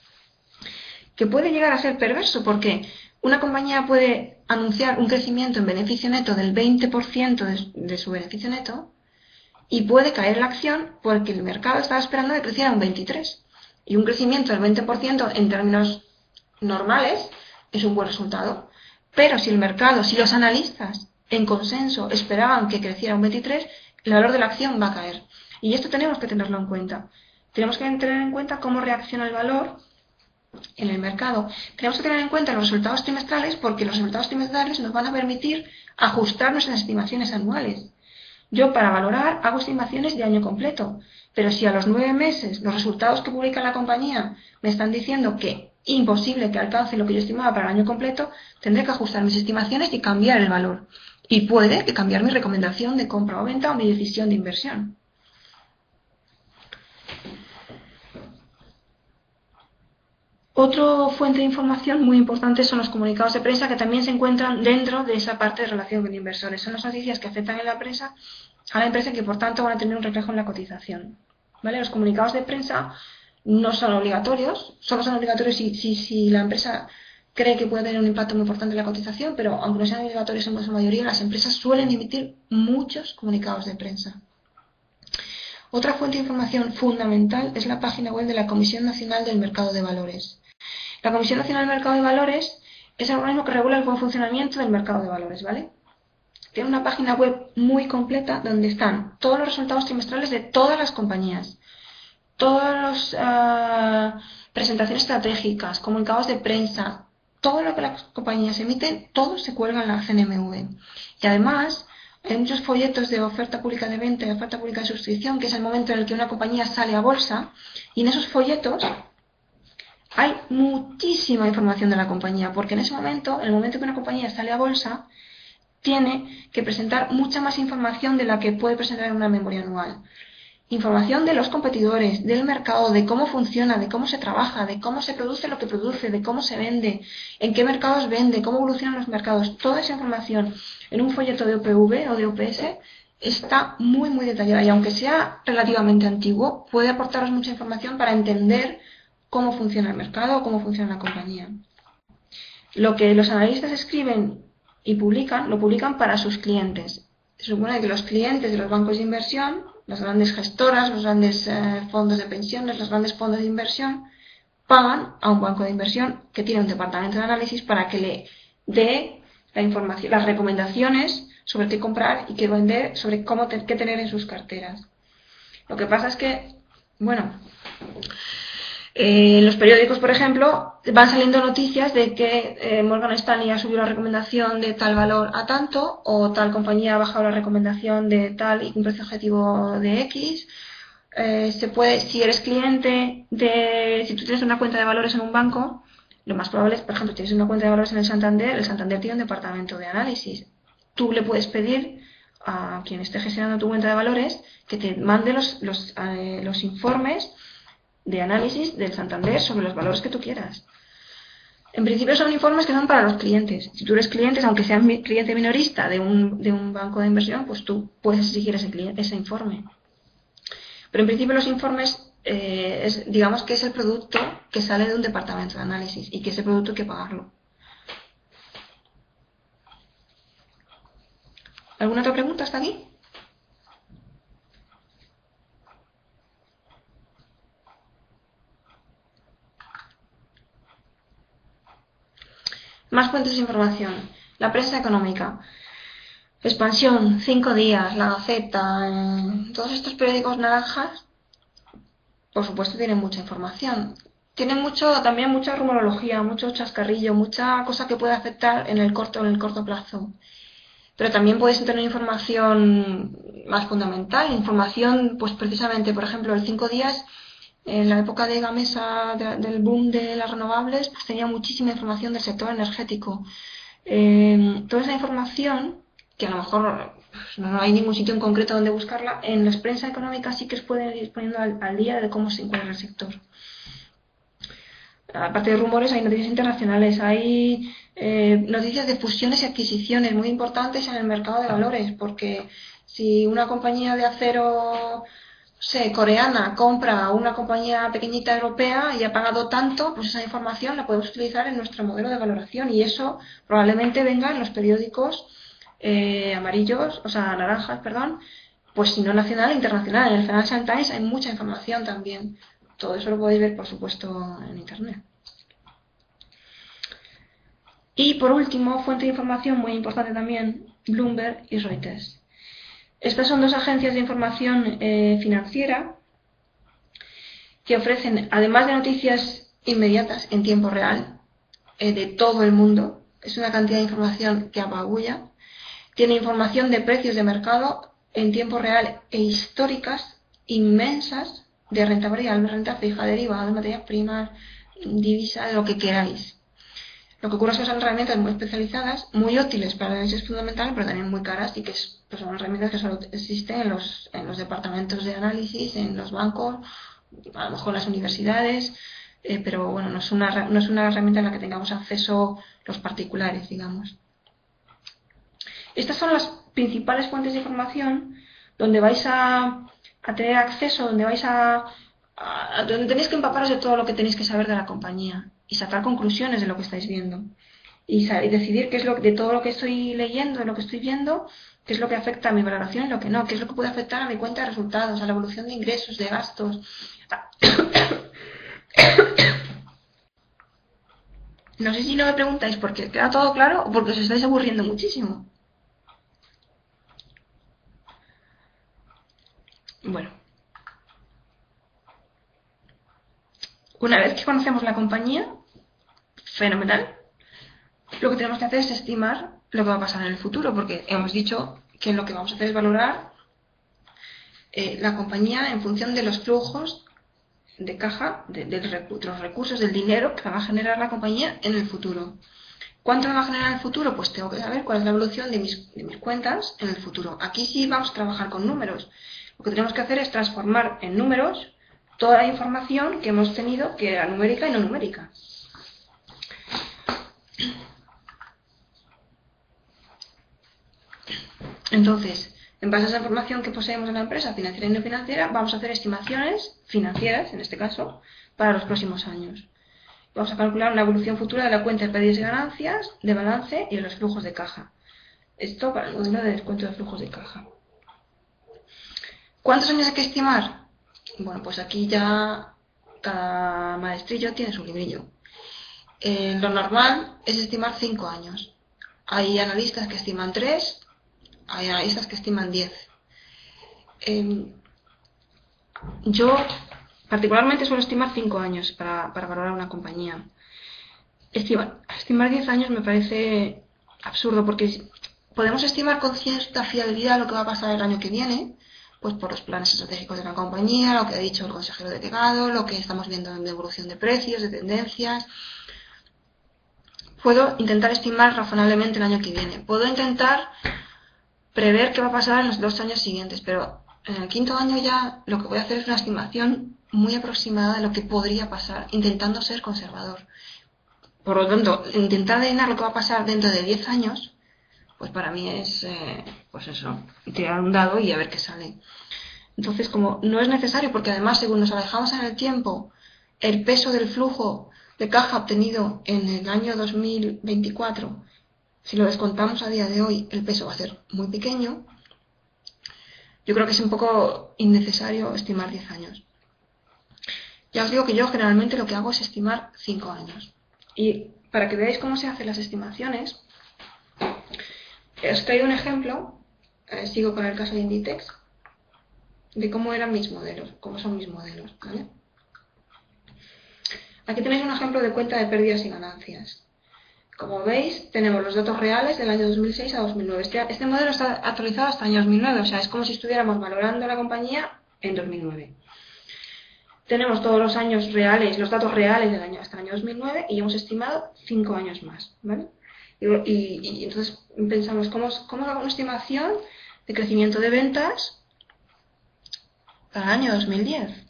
Que puede llegar a ser perverso porque una compañía puede anunciar un crecimiento en beneficio neto del 20% de su beneficio neto y puede caer la acción porque el mercado estaba esperando que creciera un 23%. Y un crecimiento del 20% en términos normales es un buen resultado. Pero si los analistas en consenso esperaban que creciera un 23%, el valor de la acción va a caer. Y esto tenemos que tenerlo en cuenta. Tenemos que tener en cuenta cómo reacciona el valor en el mercado. Tenemos que tener en cuenta los resultados trimestrales porque los resultados trimestrales nos van a permitir ajustar nuestras estimaciones anuales. Yo para valorar hago estimaciones de año completo, pero si a los 9 meses los resultados que publica la compañía me están diciendo que es imposible que alcance lo que yo estimaba para el año completo, tendré que ajustar mis estimaciones y cambiar el valor. Y puede que cambiar mi recomendación de compra o venta o mi decisión de inversión. Otra fuente de información muy importante son los comunicados de prensa que también se encuentran dentro de esa parte de relación con inversores. Son las noticias que afectan a la empresa y que por tanto van a tener un reflejo en la cotización. ¿Vale? Los comunicados de prensa no son obligatorios, solo son obligatorios si la empresa cree que puede tener un impacto muy importante en la cotización, pero aunque no sean obligatorios en su mayoría, las empresas suelen emitir muchos comunicados de prensa. Otra fuente de información fundamental es la página web de la Comisión Nacional del Mercado de Valores. La Comisión Nacional del Mercado de Valores es el organismo que regula el buen funcionamiento del mercado de valores, ¿vale? Tiene una página web muy completa donde están todos los resultados trimestrales de todas las compañías, todas las presentaciones estratégicas, comunicados de prensa, todo lo que las compañías emiten, todo se cuelga en la CNMV. Y además hay muchos folletos de oferta pública de venta y oferta pública de suscripción, que es el momento en el que una compañía sale a bolsa, y en esos folletos hay muchísima información de la compañía, porque en ese momento, en el momento que una compañía sale a bolsa, tiene que presentar mucha más información de la que puede presentar en una memoria anual. Información de los competidores, del mercado, de cómo funciona, de cómo se trabaja, de cómo se produce lo que produce, de cómo se vende, en qué mercados vende, cómo evolucionan los mercados. Toda esa información en un folleto de OPV o de OPS está muy, muy detallada y aunque sea relativamente antiguo, puede aportaros mucha información para entender cómo funciona el mercado o cómo funciona la compañía. Lo que los analistas escriben y publican, lo publican para sus clientes. Se supone que los clientes de los bancos de inversión, las grandes gestoras, los grandes fondos de pensiones, los grandes fondos de inversión, pagan a un banco de inversión que tiene un departamento de análisis para que le dé la información, las recomendaciones sobre qué comprar y qué vender, sobre qué tener en sus carteras. Lo que pasa es que, bueno, en los periódicos, por ejemplo, van saliendo noticias de que Morgan Stanley ha subido la recomendación de tal valor a tanto, o tal compañía ha bajado la recomendación de tal y un precio objetivo de X. Si eres cliente si tú tienes una cuenta de valores en un banco, lo más probable es, por ejemplo, si tienes una cuenta de valores en el Santander tiene un departamento de análisis. Tú le puedes pedir a quien esté gestionando tu cuenta de valores que te mande los informes de análisis del Santander sobre los valores que tú quieras. En principio son informes que son para los clientes. Si tú eres cliente, aunque seas cliente minorista de un banco de inversión, pues tú puedes exigir ese informe. Pero en principio los informes digamos que es el producto que sale de un departamento de análisis y que ese producto hay que pagarlo. ¿Alguna otra pregunta hasta aquí? Más fuentes de información. La prensa económica. Expansión, 5 días, La Gaceta, todos estos periódicos naranjas, por supuesto tienen mucha información. Tienen también mucha rumorología, mucho chascarrillo, mucha cosa que puede afectar en el corto plazo. Pero también podéis tener información más fundamental, información, pues precisamente, por ejemplo, el 5 días, en la época de Gamesa, del boom de las renovables, pues tenía muchísima información del sector energético. Toda esa información, que a lo mejor no hay ningún sitio en concreto donde buscarla, en la prensa económica sí que os pueden ir poniendo al día de cómo se encuentra el sector. Aparte de rumores, hay noticias internacionales, hay noticias de fusiones y adquisiciones muy importantes en el mercado de valores, porque si una compañía de acero, coreana compra a una compañía pequeñita europea y ha pagado tanto, pues esa información la podemos utilizar en nuestro modelo de valoración y eso probablemente venga en los periódicos naranjas, perdón, pues si no nacional, internacional. En el Financial Times hay mucha información también. Todo eso lo podéis ver, por supuesto, en Internet. Y por último, fuente de información muy importante también, Bloomberg y Reuters. Estas son dos agencias de información financiera que ofrecen, además de noticias inmediatas en tiempo real, de todo el mundo, es una cantidad de información que apabulla, tiene información de precios de mercado en tiempo real e históricas inmensas de renta variable, renta fija, derivados, materias primas, divisa, lo que queráis. Lo que ocurre es que son herramientas muy especializadas, muy útiles para el análisis fundamental, pero también muy caras y que son herramientas que solo existen en los departamentos de análisis, en los bancos, a lo mejor en las universidades, pero bueno, no es una herramienta en la que tengamos acceso los particulares, digamos. Estas son las principales fuentes de información donde vais a tener acceso, donde donde tenéis que empaparos de todo lo que tenéis que saber de la compañía y sacar conclusiones de lo que estáis viendo y decidir qué es de todo lo que estoy leyendo, de lo que estoy viendo, qué es lo que afecta a mi valoración y lo que no, qué es lo que puede afectar a mi cuenta de resultados, a la evolución de ingresos, de gastos. No sé si no me preguntáis porque queda todo claro o porque os estáis aburriendo muchísimo. Bueno, una vez que conocemos la compañía, fenomenal, lo que tenemos que hacer es estimar lo que va a pasar en el futuro, porque hemos dicho que lo que vamos a hacer es valorar la compañía en función de los flujos de caja, de los recursos, del dinero que va a generar la compañía en el futuro. ¿Cuánto me va a generar en el futuro? Pues tengo que saber cuál es la evolución de mis cuentas en el futuro. Aquí sí vamos a trabajar con números. Lo que tenemos que hacer es transformar en números toda la información que hemos tenido, que era numérica y no numérica. Entonces, en base a esa información que poseemos en la empresa, financiera y no financiera, vamos a hacer estimaciones financieras, en este caso, para los próximos años. Vamos a calcular una evolución futura de la cuenta de pérdidas y ganancias, de balance y de los flujos de caja. Esto para el modelo de descuento de flujos de caja. ¿Cuántos años hay que estimar? Bueno, pues aquí ya cada maestrillo tiene su librillo. Lo normal es estimar 5 años. Hay analistas que estiman 3, hay analistas que estiman 10. Yo particularmente suelo estimar 5 años para valorar una compañía. Estimar 10 años me parece absurdo porque podemos estimar con cierta fiabilidad lo que va a pasar el año que viene, pues por los planes estratégicos de la compañía, lo que ha dicho el consejero delegado, lo que estamos viendo en evolución de precios, de tendencias. Puedo intentar estimar razonablemente el año que viene. Puedo intentar prever qué va a pasar en los 2 años siguientes, pero en el 5.º año ya lo que voy a hacer es una estimación muy aproximada de lo que podría pasar, intentando ser conservador. Por lo tanto, intentar adivinar lo que va a pasar dentro de 10 años, pues para mí es, pues eso, tirar un dado y a ver qué sale. Entonces, como no es necesario, porque además, según nos alejamos en el tiempo, el peso del flujo de caja obtenido en el año 2024, si lo descontamos a día de hoy, el peso va a ser muy pequeño. Yo creo que es un poco innecesario estimar 10 años. Ya os digo que yo generalmente lo que hago es estimar 5 años. Y para que veáis cómo se hacen las estimaciones, os traigo un ejemplo, sigo con el caso de Inditex, de cómo eran mis modelos, cómo son mis modelos, ¿vale? Aquí tenéis un ejemplo de cuenta de pérdidas y ganancias. Como veis, tenemos los datos reales del año 2006 a 2009. Este modelo está actualizado hasta el año 2009, o sea, es como si estuviéramos valorando la compañía en 2009. Tenemos todos los años reales, los datos reales del año hasta el año 2009 y hemos estimado 5 años más, ¿vale? Y entonces pensamos, ¿cómo hago una estimación de crecimiento de ventas para el año 2010?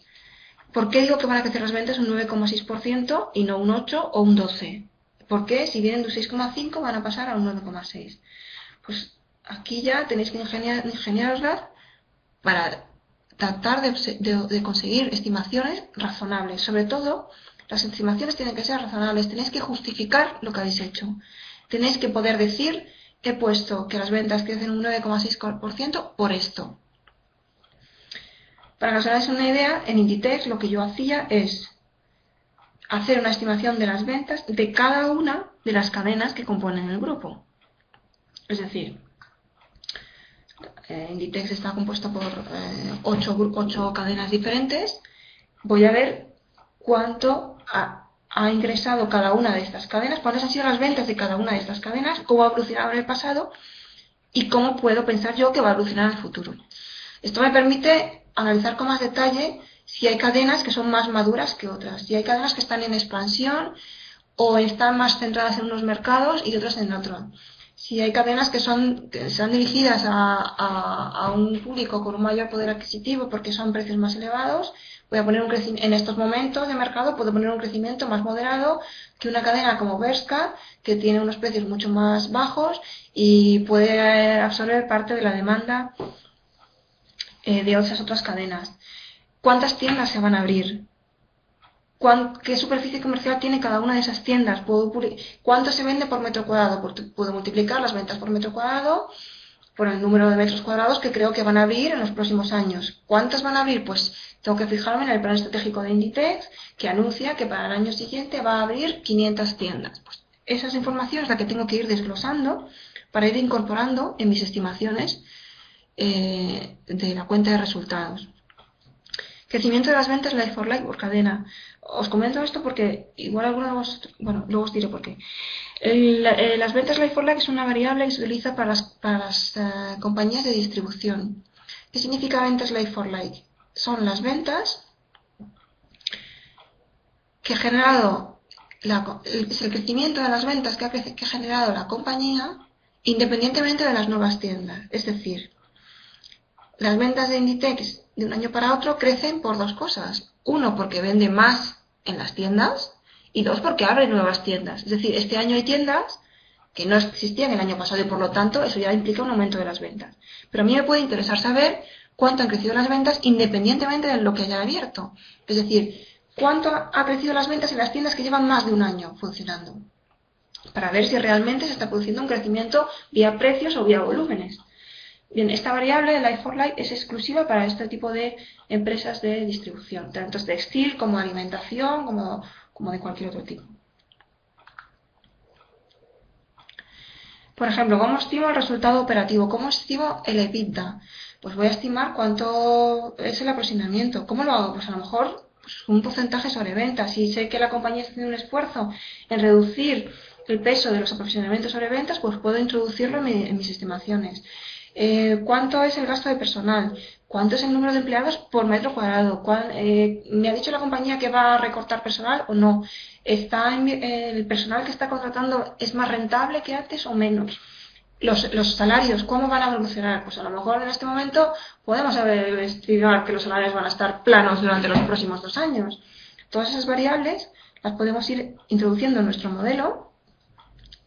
¿Por qué digo que van a crecer las ventas un 9,6% y no un 8 o un 12%? ¿Por qué si vienen de un 6,5 van a pasar a un 9,6? Pues aquí ya tenéis que ingeniaroslas para tratar de conseguir estimaciones razonables. Sobre todo, las estimaciones tienen que ser razonables. Tenéis que justificar lo que habéis hecho. Tenéis que poder decir, he puesto que las ventas crecen un 9,6% por esto. Para que os hagáis una idea, en Inditex lo que yo hacía es hacer una estimación de las ventas de cada una de las cadenas que componen el grupo. Es decir, Inditex está compuesto por 8 cadenas diferentes. Voy a ver cuánto ha ingresado cada una de estas cadenas, cuántas han sido las ventas de cada una de estas cadenas, cómo ha evolucionado en el pasado y cómo puedo pensar yo que va a evolucionar en el futuro. Esto me permite analizar con más detalle si hay cadenas que son más maduras que otras, si hay cadenas que están en expansión o están más centradas en unos mercados y otras en otros. Si hay cadenas que están dirigidas a un público con un mayor poder adquisitivo porque son precios más elevados, voy a poner en estos momentos de mercado puedo poner un crecimiento más moderado que una cadena como Bershka, que tiene unos precios mucho más bajos y puede absorber parte de la demanda de esas otras cadenas. ¿Cuántas tiendas se van a abrir? ¿Qué superficie comercial tiene cada una de esas tiendas? ¿Cuánto se vende por metro cuadrado? Puedo multiplicar las ventas por metro cuadrado por el número de metros cuadrados que creo que van a abrir en los próximos años. ¿Cuántas van a abrir? Pues tengo que fijarme en el plan estratégico de Inditex, que anuncia que para el año siguiente va a abrir 500 tiendas. Pues esa es información es la que tengo que ir desglosando para ir incorporando en mis estimaciones de la cuenta de resultados. Crecimiento de las ventas like for like por cadena. Os comento esto porque igual algunos, bueno, luego os diré por qué. Las ventas like for like es una variable que se utiliza para las compañías de distribución. ¿Qué significa ventas like for like? Son las ventas que ha generado, es el crecimiento de las ventas que ha generado la compañía independientemente de las nuevas tiendas. Es decir, las ventas de Inditex de un año para otro crecen por dos cosas. Uno, porque vende más en las tiendas y dos, porque abre nuevas tiendas. Es decir, este año hay tiendas que no existían el año pasado y por lo tanto eso ya implica un aumento de las ventas. Pero a mí me puede interesar saber cuánto han crecido las ventas independientemente de lo que haya abierto. Es decir, cuánto ha crecido las ventas en las tiendas que llevan más de un año funcionando. Para ver si realmente se está produciendo un crecimiento vía precios o vía volúmenes. Bien, esta variable, like for like, es exclusiva para este tipo de empresas de distribución, tanto textil como alimentación, como de cualquier otro tipo. Por ejemplo, ¿cómo estimo el resultado operativo? ¿Cómo estimo el EBITDA? Pues voy a estimar cuánto es el aproximamiento. ¿Cómo lo hago? Pues a lo mejor un porcentaje sobre ventas. Si sé que la compañía está haciendo un esfuerzo en reducir el peso de los aproximamientos sobre ventas, pues puedo introducirlo en mis estimaciones. ¿Cuánto es el gasto de personal? ¿Cuánto es el número de empleados por metro cuadrado? ¿Me ha dicho la compañía que va a recortar personal o no? ¿El personal que está contratando es más rentable que antes o menos? Los salarios, ¿cómo van a evolucionar? Pues a lo mejor en este momento podemos estimar que los salarios van a estar planos durante los próximos 2 años. Todas esas variables las podemos ir introduciendo en nuestro modelo,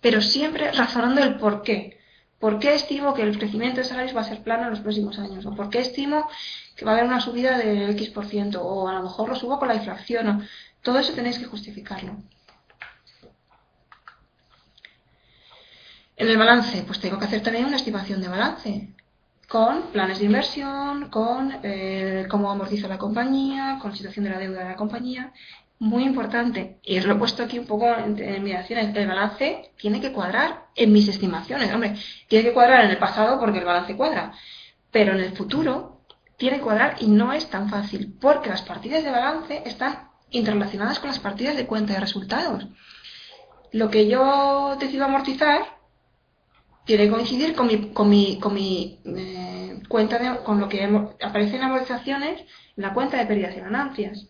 pero siempre razonando el por qué. ¿Por qué estimo que el crecimiento de salarios va a ser plano en los próximos años? ¿O por qué estimo que va a haber una subida del X%, o a lo mejor lo subo con la inflación. Todo eso tenéis que justificarlo. En el balance, pues tengo que hacer también una estimación de balance, con planes de inversión, con cómo amortiza la compañía, con la situación de la deuda de la compañía. Muy importante, y os lo he puesto aquí un poco en mis acciones, el balance tiene que cuadrar en mis estimaciones. Hombre, tiene que cuadrar en el pasado porque el balance cuadra, pero en el futuro tiene que cuadrar y no es tan fácil, porque las partidas de balance están interrelacionadas con las partidas de cuenta de resultados. Lo que yo decido amortizar tiene que coincidir con mi cuenta con lo que aparece en amortizaciones en la cuenta de pérdidas y ganancias.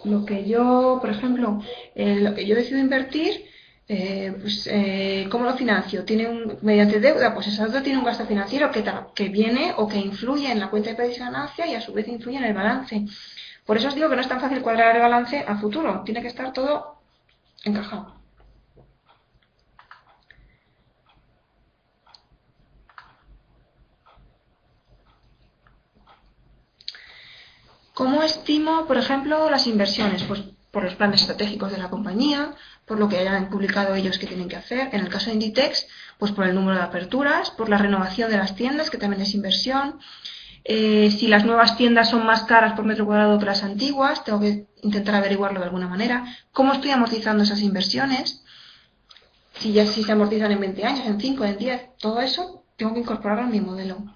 Lo que yo, por ejemplo, lo que yo decido invertir, ¿cómo lo financio? Mediante deuda, pues esa deuda tiene un gasto financiero que viene o que influye en la cuenta de pérdidas y ganancias y a su vez influye en el balance. Por eso os digo que no es tan fácil cuadrar el balance a futuro, tiene que estar todo encajado. ¿Cómo estimo, por ejemplo, las inversiones? Pues por los planes estratégicos de la compañía, por lo que hayan publicado ellos que tienen que hacer. En el caso de Inditex, pues por el número de aperturas, por la renovación de las tiendas, que también es inversión. Si las nuevas tiendas son más caras por metro cuadrado que las antiguas, tengo que intentar averiguarlo de alguna manera. ¿Cómo estoy amortizando esas inversiones? Si se amortizan en 20 años, en 5, en 10, todo eso tengo que incorporarlo en mi modelo.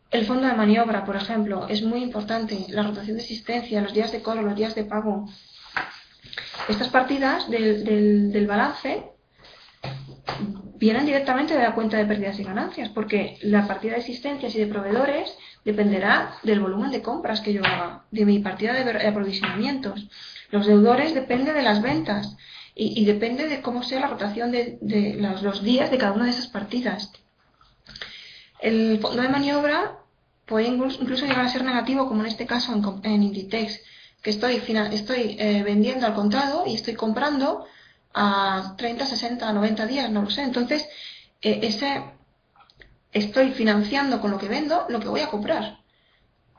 El fondo de maniobra, por ejemplo, es muy importante. La rotación de existencia, los días de cobro, los días de pago. Estas partidas del balance vienen directamente de la cuenta de pérdidas y ganancias, porque la partida de existencias y de proveedores dependerá del volumen de compras que yo haga, de mi partida de aprovisionamientos. Los deudores dependen de las ventas y depende de cómo sea la rotación de los días de cada una de esas partidas. El fondo de maniobra puede incluso llegar a ser negativo, como en este caso en Inditex, que estoy vendiendo al contado y estoy comprando a 30, 60, 90 días, no lo sé. Entonces, estoy financiando con lo que vendo lo que voy a comprar.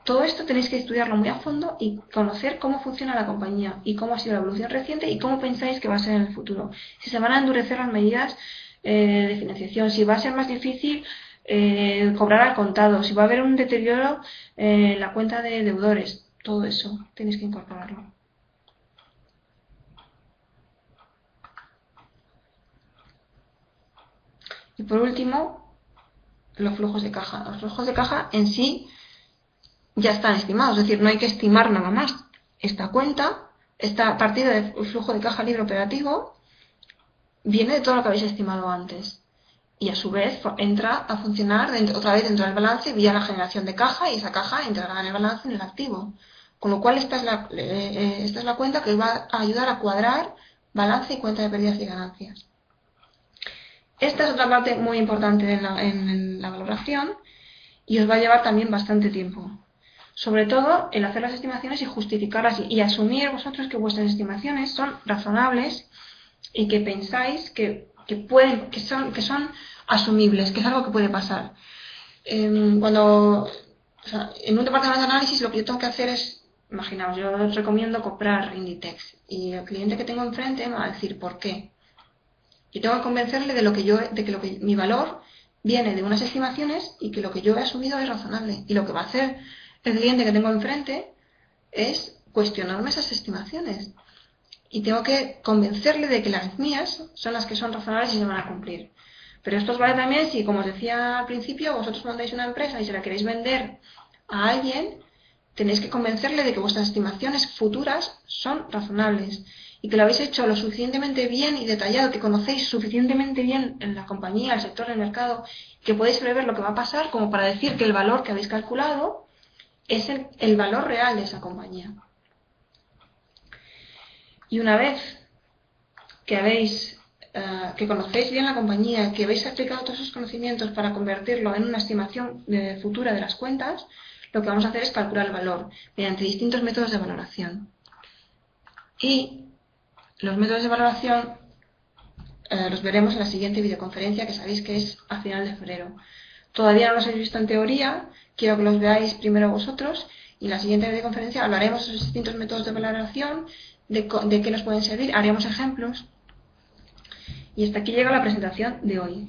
Todo esto tenéis que estudiarlo muy a fondo y conocer cómo funciona la compañía y cómo ha sido la evolución reciente y cómo pensáis que va a ser en el futuro. Si se van a endurecer las medidas de financiación, si va a ser más difícil cobrar al contado, si va a haber un deterioro en la cuenta de deudores, todo eso tenéis que incorporarlo. Y por último, los flujos de caja. Los flujos de caja en sí ya están estimados, es decir, no hay que estimar nada más. Esta cuenta, esta partida de flujo de caja libre operativo, viene de todo lo que habéis estimado antes. Y a su vez entra a funcionar otra vez dentro del balance vía la generación de caja y esa caja entrará en el balance en el activo. Con lo cual esta es la cuenta que va a ayudar a cuadrar balance y cuenta de pérdidas y ganancias. Esta es otra parte muy importante en la valoración y os va a llevar también bastante tiempo. Sobre todo el hacer las estimaciones y justificarlas y asumir vosotros que vuestras estimaciones son razonables y que pensáis que son asumibles, que es algo que puede pasar. En un departamento de análisis lo que yo tengo que hacer es, imaginaos, yo os recomiendo comprar Inditex y el cliente que tengo enfrente me va a decir por qué. Y tengo que convencerle de que mi valor viene de unas estimaciones y que lo que yo he asumido es razonable. Y lo que va a hacer el cliente que tengo enfrente es cuestionarme esas estimaciones. Y tengo que convencerle de que las mías son las que son razonables y se van a cumplir. Pero esto os vale también si, como os decía al principio, vosotros montáis una empresa y se la queréis vender a alguien, tenéis que convencerle de que vuestras estimaciones futuras son razonables y que lo habéis hecho lo suficientemente bien y detallado, que conocéis suficientemente bien en la compañía, el sector, el mercado, que podéis prever lo que va a pasar como para decir que el valor que habéis calculado es el valor real de esa compañía. Y una vez que conocéis bien la compañía, que habéis aplicado todos esos conocimientos para convertirlo en una estimación futura de las cuentas, lo que vamos a hacer es calcular el valor mediante distintos métodos de valoración. Y los métodos de valoración los veremos en la siguiente videoconferencia, que sabéis que es a final de febrero. Todavía no los habéis visto en teoría, quiero que los veáis primero vosotros, y en la siguiente videoconferencia hablaremos de los distintos métodos de valoración, de qué nos pueden servir, haremos ejemplos. Y hasta aquí llega la presentación de hoy.